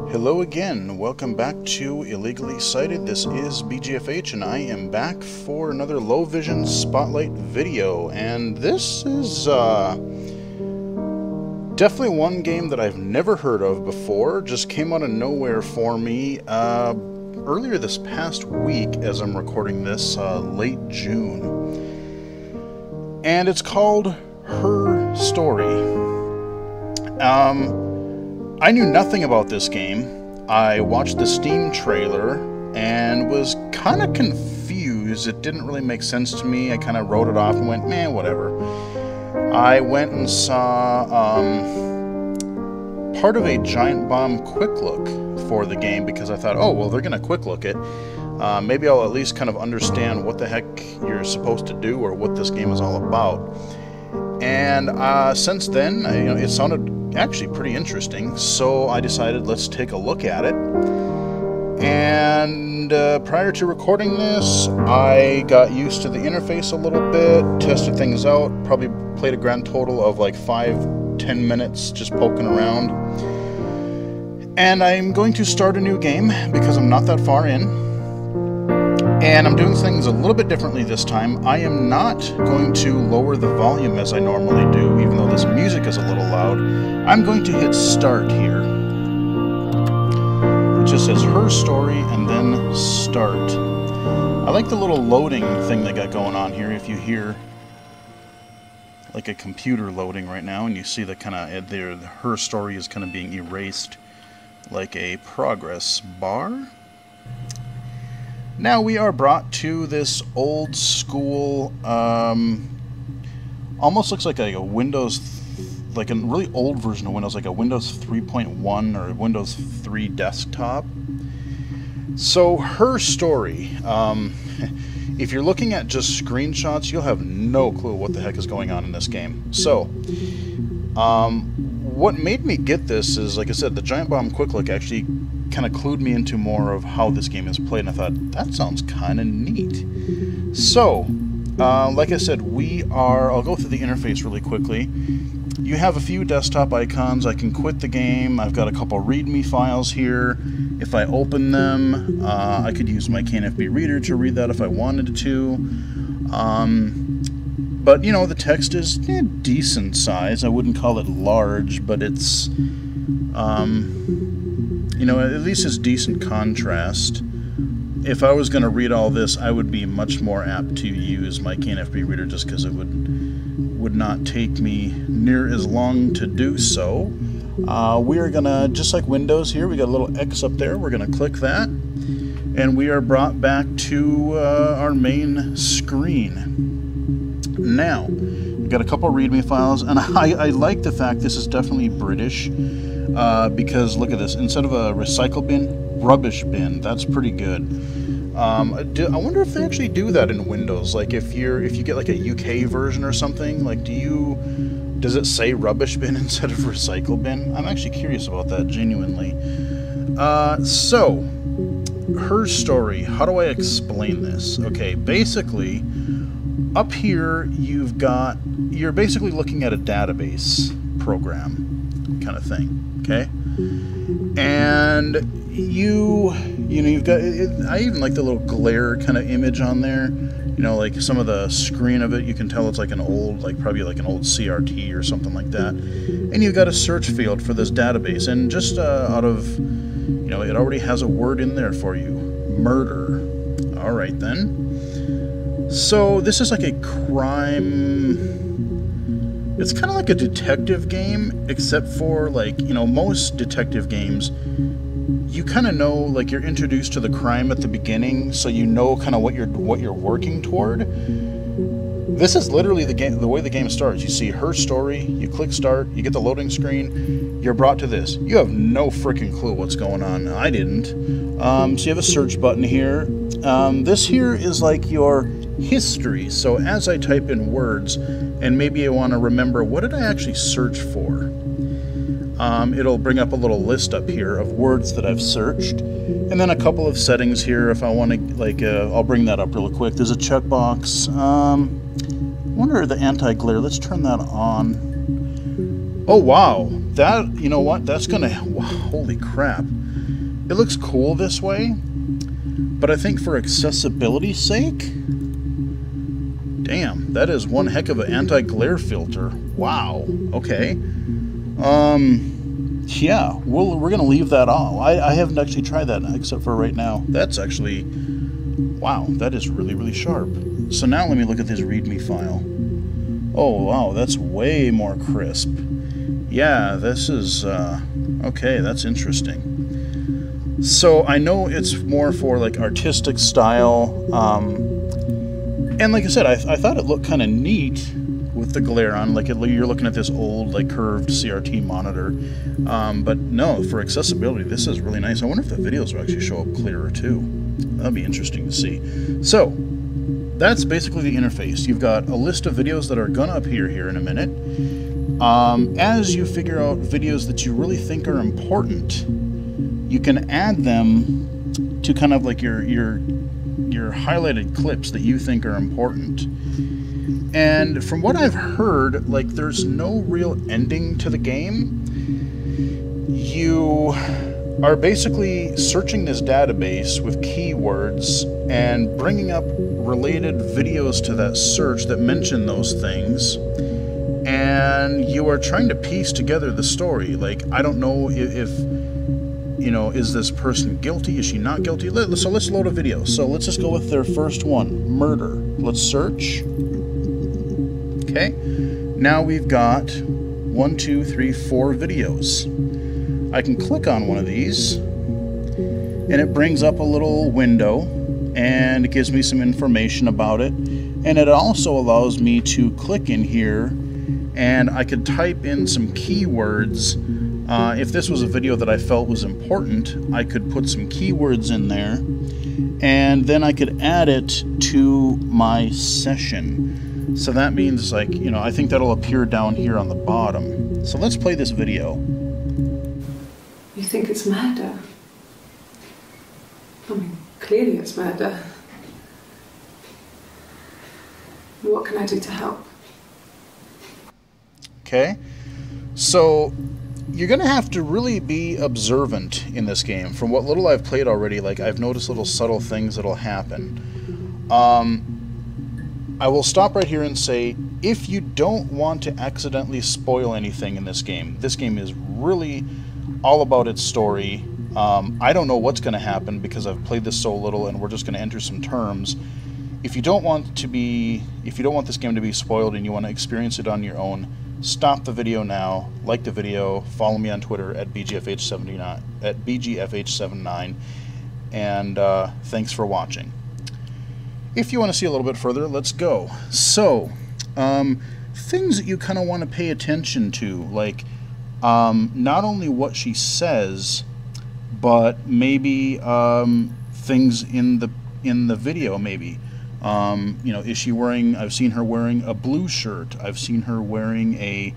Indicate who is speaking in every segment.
Speaker 1: Hello again, welcome back to Illegally Sighted. This is BGFH and I am back for another Low Vision Spotlight video, and this is definitely one game that I've never heard of before. Just came out of nowhere for me earlier this past week as I'm recording this, late June, and it's called Her Story. I knew nothing about this game. I watched the Steam trailer and was kind of confused. It didn't really make sense to me. I kind of wrote it off and went, man, whatever. I went and saw part of a Giant Bomb quick look for the game because I thought, oh, well, they're going to quick look it. Maybe I'll at least kind of understand what the heck you're supposed to do or what this game is all about. And since then, it sounded actually pretty interesting, so I decided let's take a look at it. And prior to recording this, I got used to the interface a little bit, tested things out, probably played a grand total of like 5-10 minutes just poking around. And I'm going to start a new game because I'm not that far in. And I'm doing things a little bit differently this time. I am not going to lower the volume as I normally do, even though this music is a little loud. I'm going to hit start here. It just says Her Story and then start. I like the little loading thing they got going on here. If you hear like a computer loading right now and you see the kind of Her Story is kind of being erased like a progress bar. Now we are brought to this old school, almost looks like a Windows, like a really old version of Windows, like a Windows 3.1 or Windows 3 desktop. So Her Story, if you're looking at just screenshots, you'll have no clue what the heck is going on in this game. So, what made me get this is, like I said, the Giant Bomb Quick Look actually kind of clued me into more of how this game is played, and I thought, that sounds kind of neat. So, like I said, I'll go through the interface really quickly. You have a few desktop icons. I can quit the game. I've got a couple README files here. If I open them, I could use my KNFB reader to read that if I wanted to. But, the text is decent size. I wouldn't call it large, but it's, at least it's decent contrast. If I was going to read all this, I would be much more apt to use my KNFB reader just because it would not take me near as long to do so. We are going to, just like Windows here, we got a little X up there. We're going to click that, and we are brought back to our main screen. Now, we've got a couple README files, and I like the fact this is definitely British, because look at this. Instead of a recycle bin, rubbish bin. That's pretty good. I wonder if they actually do that in Windows. Like if you get like a UK version or something, like does it say rubbish bin instead of recycle bin? I'm actually curious about that, genuinely. So, Her Story. How do I explain this? Okay, basically, up here you're basically looking at a database program kind of thing, okay? And you've got, I even like the little glare kind of image on there. Like some of the screen of it, you can tell it's like an old, probably like an old CRT or something like that. And you've got a search field for this database, and just out of, it already has a word in there for you. Murder. All right then. So this is like a crime. It's kind of like a detective game, except for most detective games, you kind of know, like, you're introduced to the crime at the beginning, so you know kind of what you're working toward. This is literally the way the game starts. You see Her Story, you click start, you get the loading screen, you're brought to this. You have no freaking clue what's going on. I didn't. So you have a search button here. This here is like your history. So as I type in words, and maybe I want to remember, what did I actually search for? It'll bring up a little list up here of words that I've searched, and then a couple of settings here if I want to, I'll bring that up real quick. There's a checkbox. I wonder the anti-glare. Let's turn that on. Oh wow, that, you know what? That's gonna, holy crap. it looks cool this way, but I think for accessibility's sake, damn, that is one heck of an anti-glare filter. Wow. Okay. Yeah, we're gonna leave that off. I haven't actually tried that except for right now. That's actually, wow, that is really, really sharp. So now let me look at this README file. Oh wow, that's way more crisp. Yeah, this is okay. That's interesting. So I know it's more for like artistic style, and like I said, I thought it looked kind of neat with the glare on, like you're looking at this old like curved CRT monitor, but no, for accessibility this is really nice. I wonder if the videos will actually show up clearer too. That'd be interesting to see. So that's basically the interface. You've got a list of videos that are gonna appear here in a minute. As you figure out videos that you really think are important, you can add them to kind of like your highlighted clips that you think are important. And from what I've heard, like, there's no real ending to the game. You are basically searching this database with keywords and bringing up related videos to that search that mention those things, and you are trying to piece together the story. Like, I don't know if you know, is this person guilty? Is she not guilty? So let's load a video. So let's just go with their first one, murder. Let's search. Okay, now we've got 1, 2, 3, 4 videos. I can click on one of these and it brings up a little window and it gives me some information about it, and it also allows me to click in here and I could type in some keywords. If this was a video that I felt was important, I could put some keywords in there and then I could add it to my session. So that means, like, you know, I think that'll appear down here on the bottom. So let's play this video.
Speaker 2: You think it's murder? I mean, clearly it's murder. What can I do to help?
Speaker 1: Okay, so you're gonna have to really be observant in this game. From what little I've played already, like, I've noticed little subtle things that'll happen. I will stop right here and say, if you don't want to accidentally spoil anything in this game is really all about its story. I don't know what's going to happen because I've played this so little, and we're just going to enter some terms. If you don't want this game to be spoiled and you want to experience it on your own, stop the video now, like the video, follow me on Twitter at BGFH79, and thanks for watching. If you want to see a little bit further, let's go. So, things that you kind of want to pay attention to, like not only what she says, but maybe things in the video. Maybe you know, is she wearing? I've seen her wearing a blue shirt. I've seen her wearing a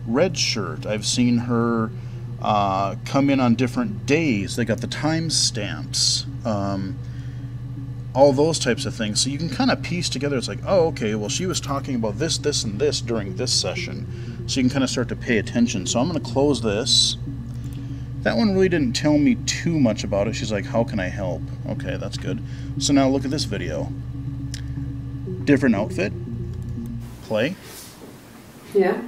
Speaker 1: red shirt. I've seen her come in on different days. They got the time stamps. All those types of things. So you can kind of piece together, it's like, oh, okay, well, she was talking about this, this, and this during this session. So you can kind of start to pay attention. So I'm going to close this. That one really didn't tell me too much about it. She's like, how can I help? Okay, that's good. So now look at this video. Different outfit. Play.
Speaker 2: Yeah,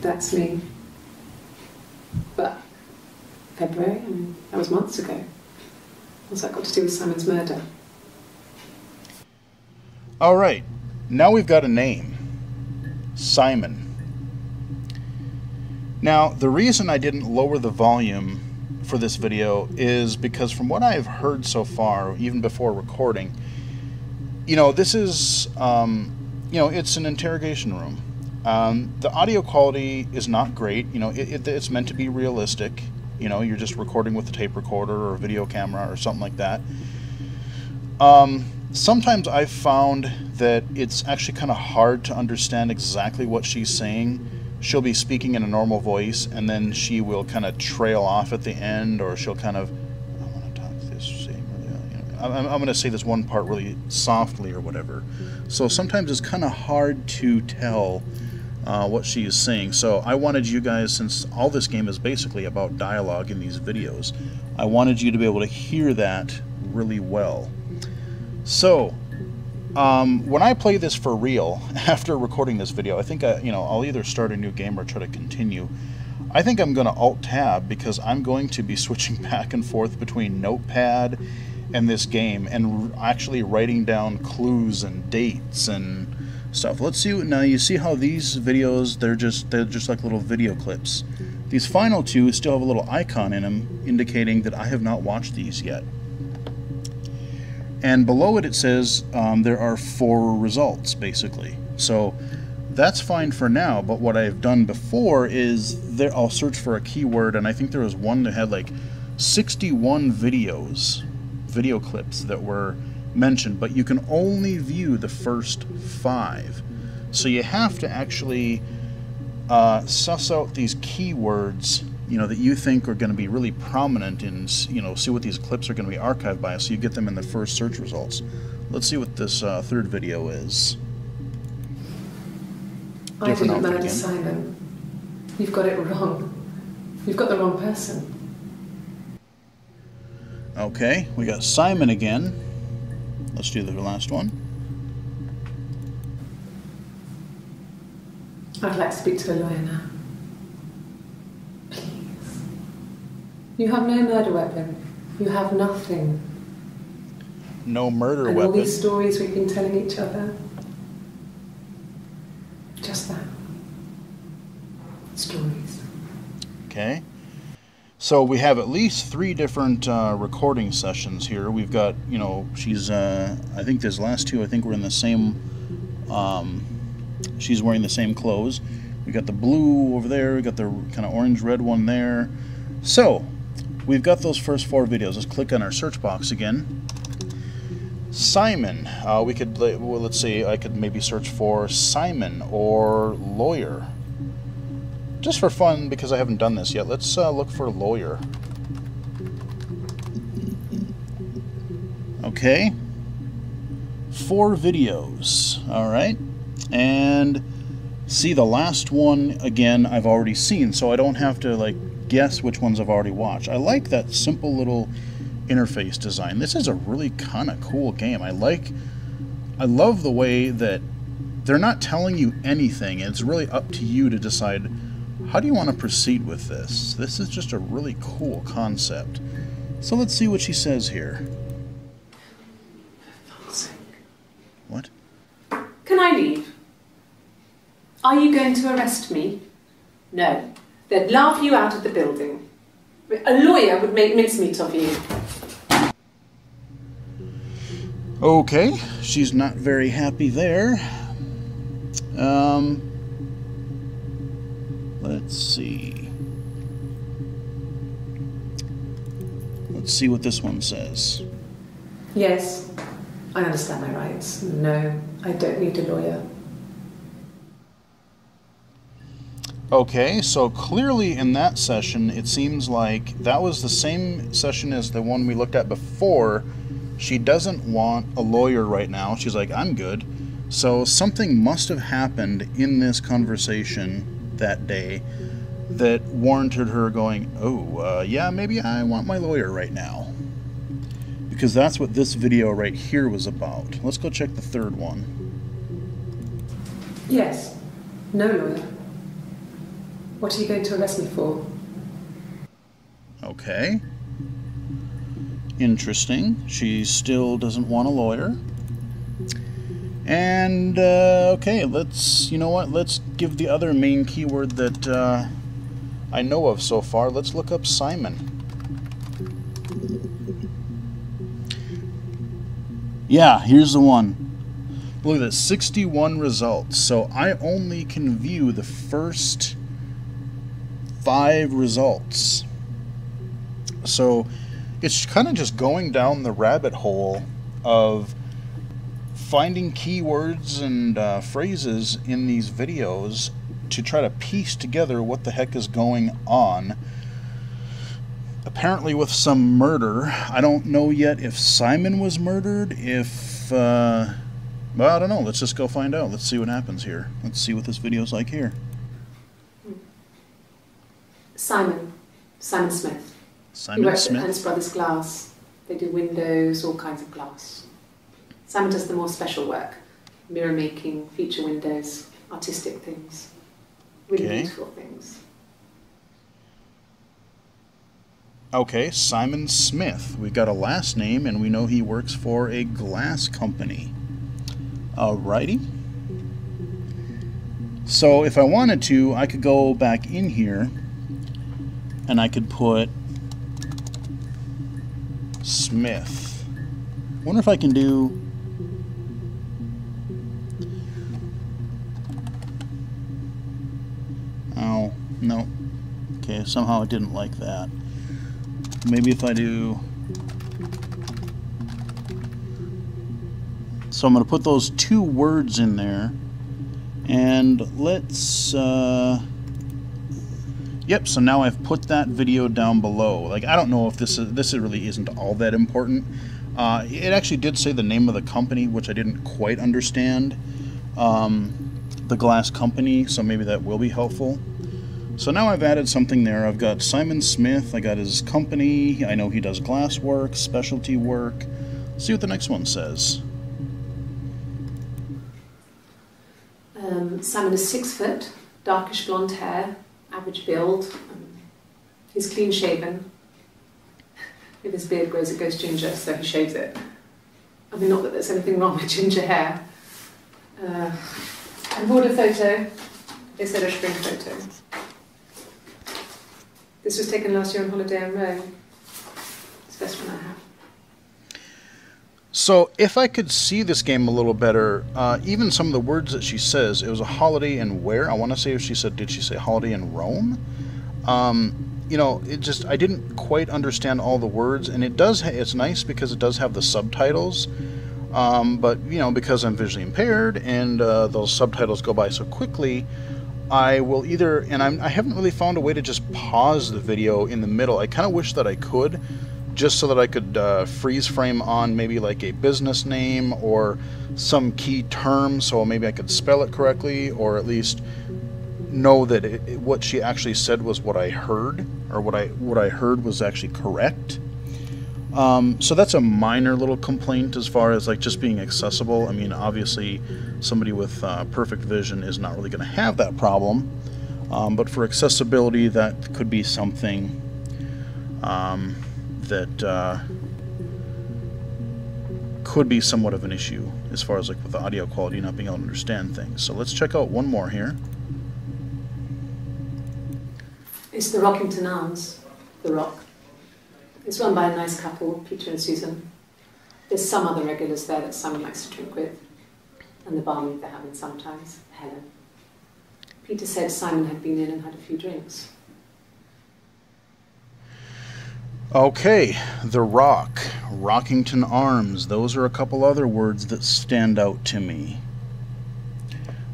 Speaker 2: that's me. But February, I mean, that was months ago. What's that got to do with Simon's murder?
Speaker 1: All right, now we've got a name, Simon. Now, the reason I didn't lower the volume for this video is because from what I've heard so far, even before recording, you know, this is, you know, it's an interrogation room. The audio quality is not great. You know, it's meant to be realistic. You know, you're just recording with a tape recorder or a video camera or something like that. Sometimes I've found that it's actually kind of hard to understand exactly what she's saying. She'll be speaking in a normal voice, and then she will kind of trail off at the end, or she'll kind of, I want to talk this same, you know, I'm going to say this one part really softly or whatever. So sometimes it's kind of hard to tell what she is saying. So I wanted you guys, since all this game is basically about dialogue in these videos, I wanted you to be able to hear that really well. So when I play this for real, after recording this video, I think I'll either start a new game or try to continue. I think I'm going to Alt-Tab, because I'm going to be switching back and forth between Notepad and this game, and actually writing down clues and dates and stuff. Let's see. Now you see how these videos, they're just like little video clips. These final two still have a little icon in them indicating that I have not watched these yet. And below it says there are 4 results, basically. So that's fine for now, but what I've done before is I'll search for a keyword, and I think there was one that had like 61 video clips that were mentioned, but you can only view the first 5. So you have to actually suss out these keywords, that you think are going to be really prominent, and see what these clips are going to be archived by, so you get them in the first search results. Let's see what this third video is.
Speaker 2: I didn't murder Simon. You've got it wrong. You've got the wrong person.
Speaker 1: Okay, we got Simon again. Let's do the last one.
Speaker 2: I'd like to speak to a lawyer now. Please. You have no murder weapon. You have nothing.
Speaker 1: No murder
Speaker 2: and
Speaker 1: weapon.
Speaker 2: All these stories we've been telling each other. Just that. Stories.
Speaker 1: Okay. So we have at least 3 different recording sessions here. We've got, she's, I think these last 2, I think we're in the same, she's wearing the same clothes. We got the blue over there, we got the kind of orange-red one there. So, we've got those first 4 videos. Let's click on our search box again. Simon, let's see, I could maybe search for Simon or lawyer. Just for fun, because I haven't done this yet, let's look for lawyer. Okay. 4 videos. Alright. And see, the last one, again, I've already seen, so I don't have to, guess which ones I've already watched. I like that simple little interface design. This is a really kind of cool game. I love the way that they're not telling you anything. It's really up to you to decide, how do you want to proceed with this? This is just a really cool concept. So let's see what she says here.
Speaker 2: For fuck's sake.
Speaker 1: What?
Speaker 2: Can I leave? Are you going to arrest me? No. They'd laugh you out of the building. A lawyer would make mincemeat of you.
Speaker 1: Okay, she's not very happy there. Let's see. Let's see what this one says.
Speaker 2: Yes, I understand my rights. No, I don't need a lawyer.
Speaker 1: Okay, so clearly in that session, it seems like that was the same session as the one we looked at before. She doesn't want a lawyer right now. She's like, I'm good. So something must have happened in this conversation that day that warranted her going, oh, yeah, maybe I want my lawyer right now. Because that's what this video right here was about. Let's go check the third one.
Speaker 2: Yes, no lawyer. What are you going to arrest me for?
Speaker 1: Okay. Interesting. She still doesn't want a lawyer. And, okay, you know what? Let's give the other main keyword that I know of so far. Let's look up Simon. Yeah, here's the one. Look at this, 61 results. So I only can view the first 5 results. So it's kind of just going down the rabbit hole of finding keywords and phrases in these videos to try to piece together what the heck is going on. Apparently with some murder. I don't know yet if Simon was murdered, if Well, I don't know. Let's just go find out. Let's see what happens here. Let's see what this video's like here.
Speaker 2: Simon Smith.
Speaker 1: Simon
Speaker 2: He works
Speaker 1: Smith.
Speaker 2: at Ernst Brothers Glass. They do windows, all kinds of glass. Simon does the more special work. Mirror making, feature windows, artistic things. Really
Speaker 1: Okay.
Speaker 2: beautiful things.
Speaker 1: Okay, Simon Smith. We've got a last name, and we know he works for a glass company. Alrighty. So if I wanted to, I could go back in here, and I could put Smith. I wonder if I can do... Oh, no. Okay, somehow it didn't like that. Maybe if I do... So I'm going to put those two words in there. And let's... Yep, so now I've put that video down below. Like, I don't know if this really isn't all that important. It actually did say the name of the company, which I didn't quite understand. The glass company, so maybe that will be helpful. So now I've added something there. I've got Simon Smith, I got his company, I know he does glass work, specialty work. Let's see what the next one says.
Speaker 2: Simon is 6 foot, darkish blonde hair, average build. He's clean shaven. If his beard grows, it goes ginger, so he shaves it. I mean, not that there's anything wrong with ginger hair. I bought a photo. They said I should bring a photo. This was taken last year on holiday in Rome. It's the best one I have.
Speaker 1: So if I could see this game a little better, even some of the words that she says, it was a holiday in where? I want to say if she said, did she say holiday in Rome? You know, it just, I didn't quite understand all the words, and it does, it's nice because it does have the subtitles, but, you know, because I'm visually impaired and those subtitles go by so quickly, I will either, and I haven't really found a way to just pause the video in the middle. I kind of wish that I could, just so that I could freeze frame on maybe like a business name or some key term, so maybe I could spell it correctly, or at least know that what she actually said was what I heard, or what I heard was actually correct. So that's a minor little complaint as far as like just being accessible. I mean, obviously somebody with perfect vision is not really going to have that problem, but for accessibility, that could be something that could be somewhat of an issue as far as like with the audio quality, not being able to understand things. So let's check out one more here.
Speaker 2: It's the Rockington Arms, The Rock. It's run by a nice couple, Peter and Susan. There's some other regulars there that Simon likes to drink with, and the barmaid they're having sometimes, Helen. Peter said Simon had been in and had a few drinks.
Speaker 1: Okay, The Rock, Rockington Arms. Those are a couple other words that stand out to me.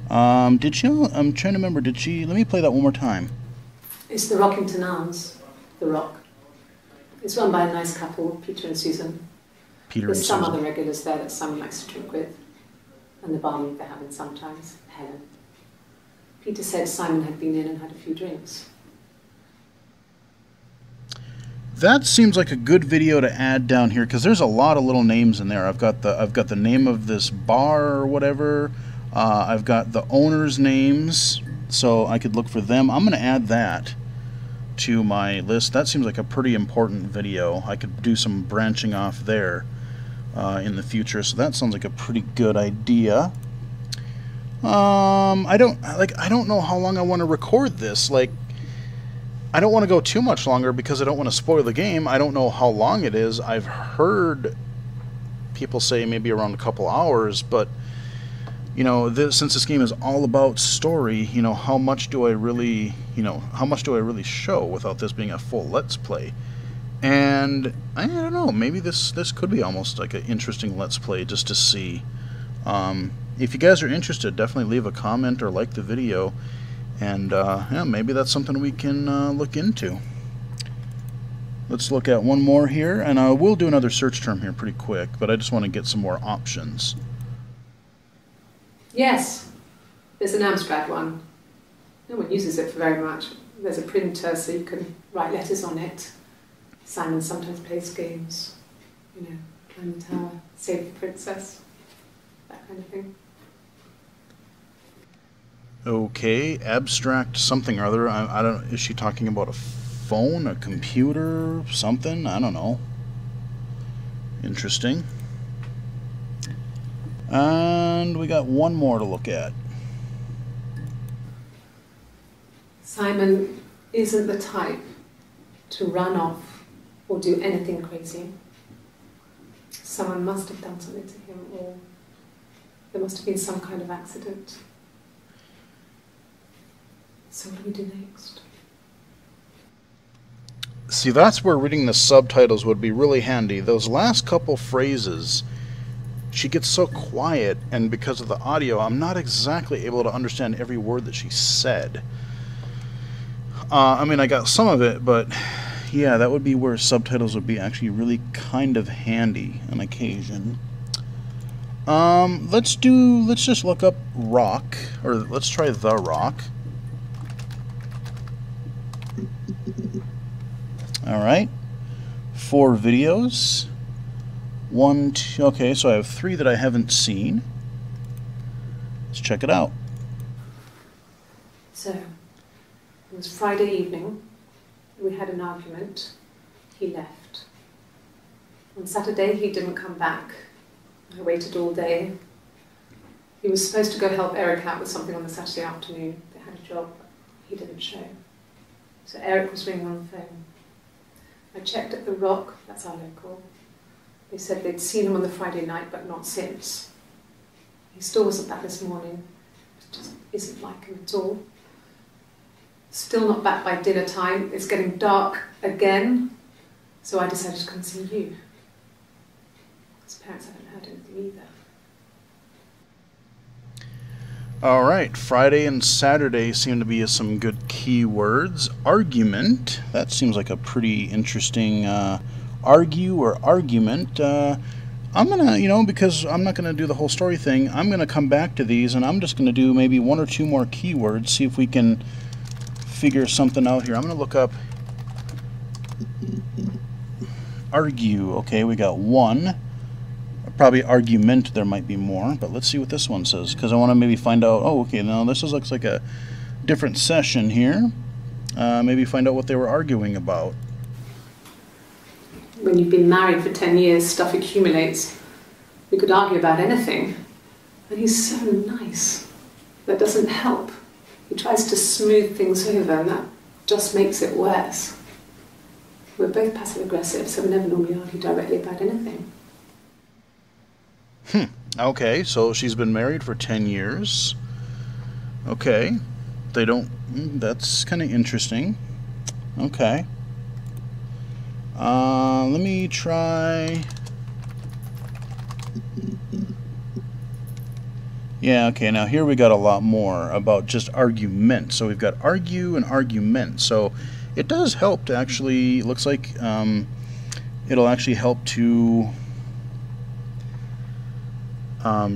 Speaker 1: Did she? I'm trying to remember. Did she? Let me play that one more time.
Speaker 2: It's the Rockington Arms, The Rock. It's run by a nice couple, Peter and Susan.
Speaker 1: Peter
Speaker 2: There's
Speaker 1: and
Speaker 2: some
Speaker 1: Susan.
Speaker 2: other regulars there that Simon likes to drink with, and the barmaid they're having sometimes, Helen. Peter said Simon had been in and had a few drinks.
Speaker 1: That seems like a good video to add down here because there's a lot of little names in there. I've got the name of this bar or whatever. I've got the owners' names, so I could look for them. I'm going to add that to my list. That seems like a pretty important video. I could do some branching off there in the future, so that sounds like a pretty good idea. I don't know how long I want to record this. Like, I don't want to go too much longer because I don't want to spoil the game. I don't know how long it is. I've heard people say maybe around a couple hours, but you know, since this game is all about story, you know, how much do I really show without this being a full Let's Play? And I don't know, maybe this could be almost like an interesting Let's Play just to see. If you guys are interested, definitely leave a comment or like the video, and yeah, maybe that's something we can look into. Let's look at one more here, and we'll do another search term here pretty quick, but I just want to get some more options.
Speaker 2: Yes, there's an Amstrad one. No one uses it for very much. There's a printer so you can write letters on it. Simon sometimes plays games, you know, climb the tower, save the princess, that kind of thing.
Speaker 1: Okay, abstract something or other. I don't. Is she talking about a phone, a computer, something? I don't know. Interesting. And we got one more to look at.
Speaker 2: Simon isn't the type to run off or do anything crazy. Someone must have done something to him, or there must have been some kind of accident. So what do we do next?
Speaker 1: See, that's where reading the subtitles would be really handy. Those last couple phrases, she gets so quiet, and because of the audio, I'm not exactly able to understand every word that she said. I mean, I got some of it, but yeah, that would be where subtitles would be actually really kind of handy on occasion. Let's just look up rock, or let's try the rock. Alright, 4 videos. 1, 2, okay, so I have 3 that I haven't seen. Let's check it out.
Speaker 2: So, it was Friday evening. We had an argument. He left. On Saturday, he didn't come back. I waited all day. He was supposed to go help Eric out with something on the Saturday afternoon. They had a job. He didn't show. So Eric was ringing on the phone. I checked at the Rock, that's our local. They said they'd seen him on the Friday night, but not since. He still wasn't back this morning. It just isn't like him at all. Still not back by dinner time. It's getting dark again. So I decided to come see you. His parents haven't heard anything either.
Speaker 1: Alright, Friday and Saturday seem to be some good keywords. Argument, that seems like a pretty interesting argue or argument. I'm gonna, you know, because I'm not gonna do the whole story thing, I'm gonna come back to these and I'm just gonna do maybe 1 or 2 more keywords, see if we can figure something out here. I'm gonna look up argue. Okay, we got 1. Probably argument, there might be more, but let's see what this one says, because I want to maybe find out, oh, okay, now this looks like a different session here. Maybe find out what they were arguing about.
Speaker 2: When you've been married for 10 years, stuff accumulates. We could argue about anything. And he's so nice. That doesn't help. He tries to smooth things over, and that just makes it worse. We're both passive-aggressive, so we never normally argue directly about anything.
Speaker 1: Okay, so she's been married for 10 years. Okay. They don't... that's kind of interesting. Okay. Let me try... Yeah, okay, now here we got a lot more about just argument. So we've got argue and argument. So it does help to actually... looks like it'll actually help to...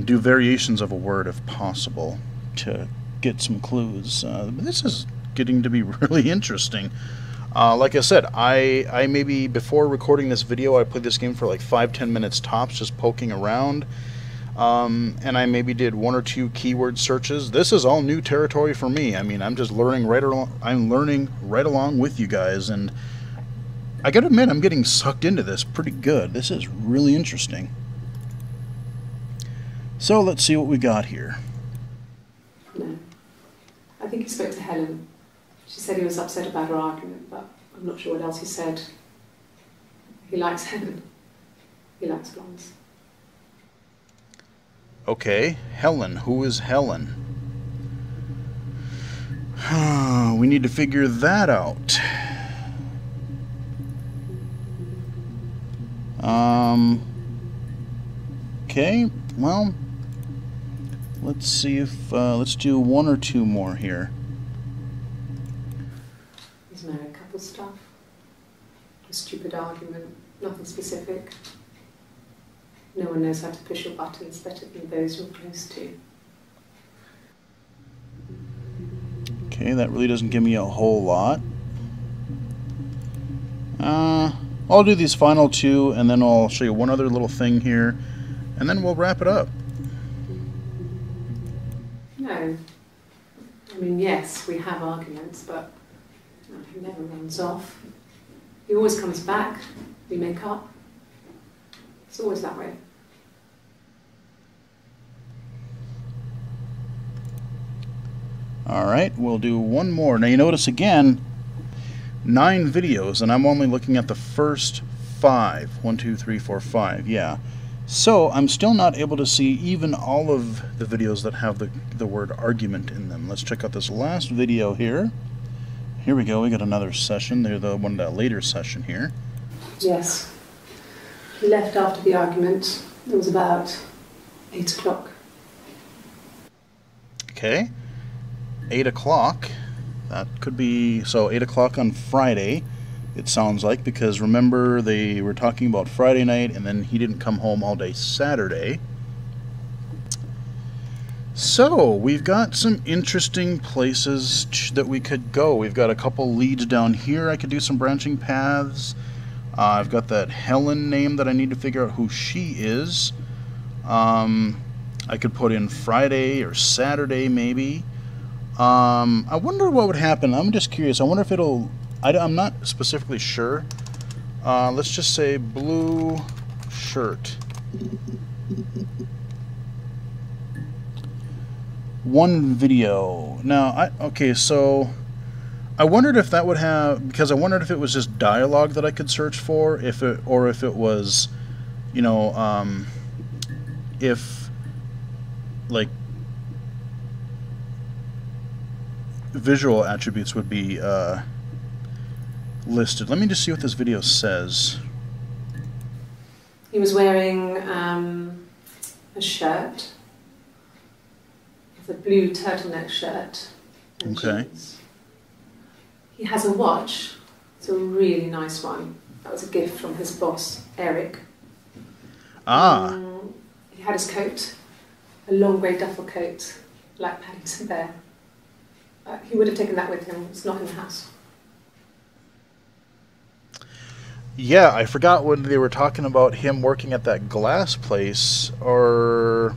Speaker 1: do variations of a word if possible to get some clues. This is getting to be really interesting. Like I said, I maybe before recording this video I played this game for like 5-10 minutes tops, just poking around, and I maybe did 1 or 2 keyword searches. This is all new territory for me. I mean, I'm just learning right along with you guys, and I gotta admit I'm getting sucked into this pretty good. This is really interesting. So let's see what we got here.
Speaker 2: No. I think he spoke to Helen. She said he was upset about her argument, but I'm not sure what else he said. He likes Helen. He likes blondes.
Speaker 1: Okay, Helen. Who is Helen? We need to figure that out. Okay, well... let's see if, let's do 1 or 2 more here.
Speaker 2: He's married couple stuff. A stupid argument, nothing specific. No one knows how to push your buttons better than those you're close to.
Speaker 1: Okay, that really doesn't give me a whole lot. I'll do these final two, and then I'll show you one other little thing here, and then we'll wrap it up.
Speaker 2: No. I mean, yes, we have arguments, but he never runs off. He always comes back. We make up. It's always that way.
Speaker 1: Alright, we'll do one more. Now you notice again, 9 videos, and I'm only looking at the first 5. 1, 2, 3, 4, 5, yeah. So I'm still not able to see even all of the videos that have the word argument in them. Let's check out this last video here. Here we go, we got another session. They're the one that later session here.
Speaker 2: Yes. He left after the argument. It was about 8 o'clock.
Speaker 1: Okay. 8 o'clock. That could be, so 8 o'clock on Friday, it sounds like, because remember they were talking about Friday night and then he didn't come home all day Saturday. So we've got some interesting places that we could go. We've got a couple leads down here. I could do some branching paths. I've got that Helen name that I need to figure out who she is. I could put in Friday or Saturday maybe. I wonder what would happen. I'm just curious. I wonder if it'll... I'm not specifically sure. Let's just say blue shirt. One video. Now, okay, so I wondered if that would have... Because I wondered if it was just dialogue that I could search for, or if it was, you know, if, like, visual attributes would be listed. Let me just see what this video says.
Speaker 2: He was wearing a shirt, a blue turtleneck shirt and jeans. He has a watch. It's a really nice one. That was a gift from his boss, Eric. He had his coat, a long grey duffel coat, like Paddington Bear. He would have taken that with him. It's not in the house.
Speaker 1: Yeah, I forgot when they were talking about him working at that glass place, or...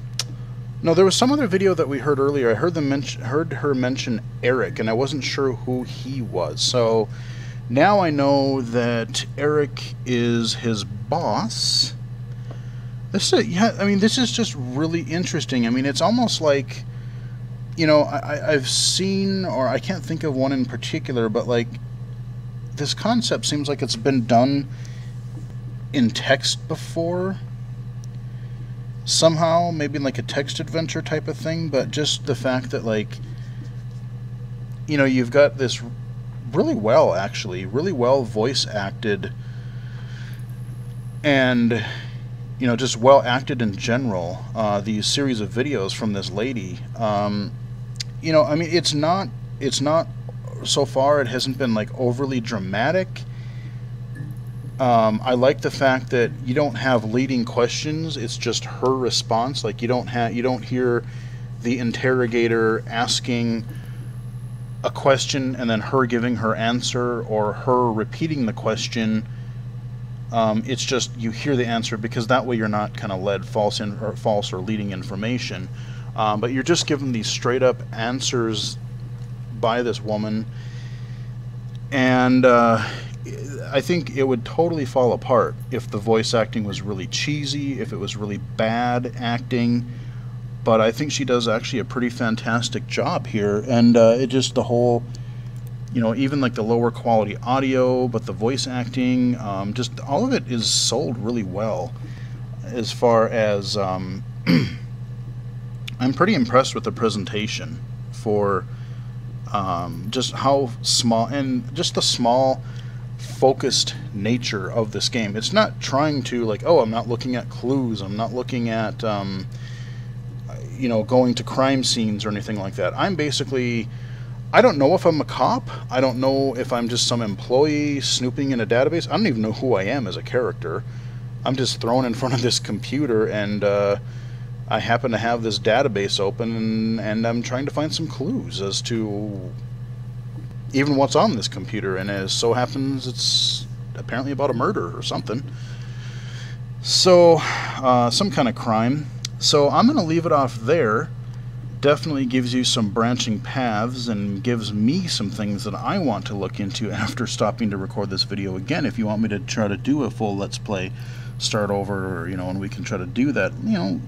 Speaker 1: No, there was some other video that we heard earlier. I heard her mention Eric, and I wasn't sure who he was. So now I know that Eric is his boss. This is just really interesting. I mean, it's almost like... You know, I've seen, or I can't think of one in particular, but like this concept seems like it's been done in text before. Somehow, maybe like a text adventure type of thing, but just the fact that, like, you know, you've got this really well voice acted, and, you know, just well acted in general, these series of videos from this lady. You know, I mean, it's not, so far it hasn't been like overly dramatic. I like the fact that you don't have leading questions, it's just her response. Like you don't hear the interrogator asking a question and then her giving her answer, or her repeating the question. It's just you hear the answer, because that way you're not kind of led false or leading information. But you're just given these straight up answers by this woman, and I think it would totally fall apart if the voice acting was really cheesy, if it was really bad acting. But I think she does actually a pretty fantastic job here, and it just the whole, you know, even like the lower quality audio, but the voice acting, just all of it is sold really well. As far as I'm pretty impressed with the presentation for just how small, and just the small focused nature of this game. It's not trying to, like, oh, I'm not looking at clues, I'm not looking at you know, going to crime scenes or anything like that. I'm basically, I don't know if I'm a cop, I don't know if I'm just some employee snooping in a database. I don't even know who I am as a character. I'm just thrown in front of this computer, and I happen to have this database open, and I'm trying to find some clues as to even what's on this computer, and as so happens, it's apparently about a murder or something. So, some kind of crime. So I'm going to leave it off there. Definitely gives you some branching paths and gives me some things that I want to look into after stopping to record this video again. If you want me to try to do a full Let's Play, start over, or, and we can try to do that,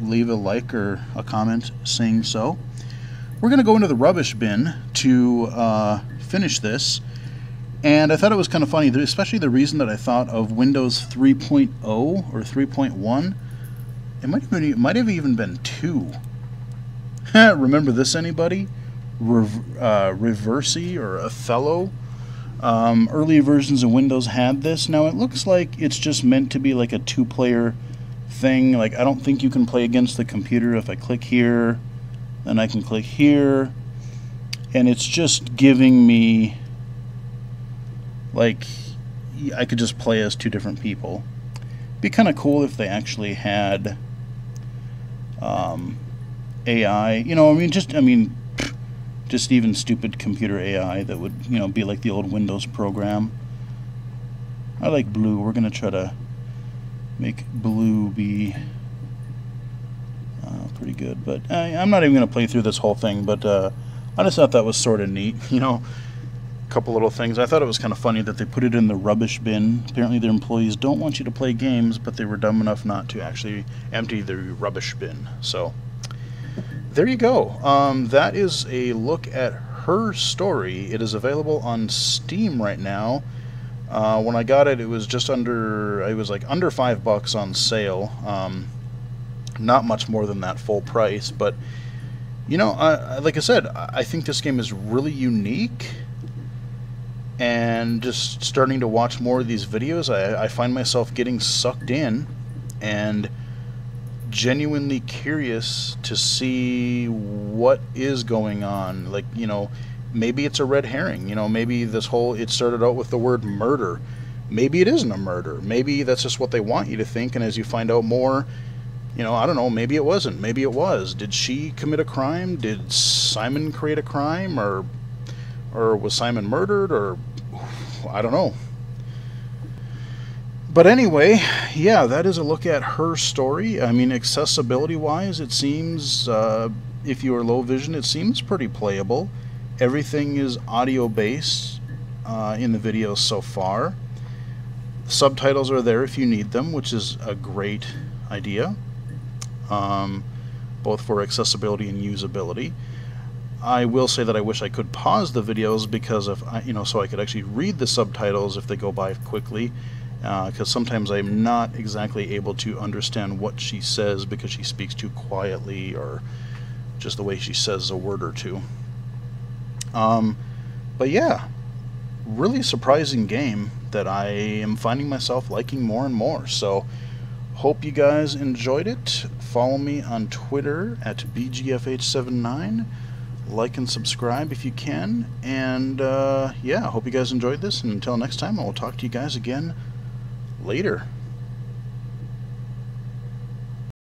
Speaker 1: leave a like or a comment saying so. We're going to go into the rubbish bin to finish this, and I thought it was kind of funny, especially the reason that I thought of Windows 3.0 or 3.1. It might have even been 2. Remember this, anybody? Reversi or Othello? Early versions of Windows had this. Now it looks like it's just meant to be like a 2-player thing. Like, I don't think you can play against the computer. If I click here, then I can click here, and it's just giving me, like, I could just play as 2 different people. Be kind of cool if they actually had AI, just even stupid computer AI that would, be like the old Windows program. I like blue. We're going to try to make blue be pretty good, but I'm not even going to play through this whole thing, but I just thought that was sort of neat, a couple little things. I thought it was kind of funny that they put it in the rubbish bin. Apparently their employees don't want you to play games, but they were dumb enough not to actually empty the rubbish bin. So there you go. That is a look at Her Story. It is available on Steam right now. When I got it, it was just under, it was like under $5 on sale. Not much more than that full price, but like I said, I think this game is really unique, and just starting to watch more of these videos, I find myself getting sucked in and genuinely curious to see what is going on. Like, maybe it's a red herring, maybe this whole, it started out with the word murder. Maybe it isn't a murder. Maybe that's just what they want you to think, and as you find out more, I don't know, maybe it wasn't, maybe it was. Did she commit a crime? Did Simon create a crime? Or was Simon murdered? Or I don't know. But anyway, yeah, that is a look at Her Story. I mean, accessibility-wise, it seems, if you are low vision, it seems pretty playable. Everything is audio-based in the videos so far. Subtitles are there if you need them, which is a great idea. Both for accessibility and usability. I will say that I wish I could pause the videos because of, so I could actually read the subtitles if they go by quickly, because sometimes I'm not exactly able to understand what she says because she speaks too quietly, or just the way she says a word or two. But yeah, really surprising game that I am finding myself liking more and more. So hope you guys enjoyed it. Follow me on Twitter at BGFH79. Like and subscribe if you can. And yeah, hope you guys enjoyed this. And until next time, I will talk to you guys again later.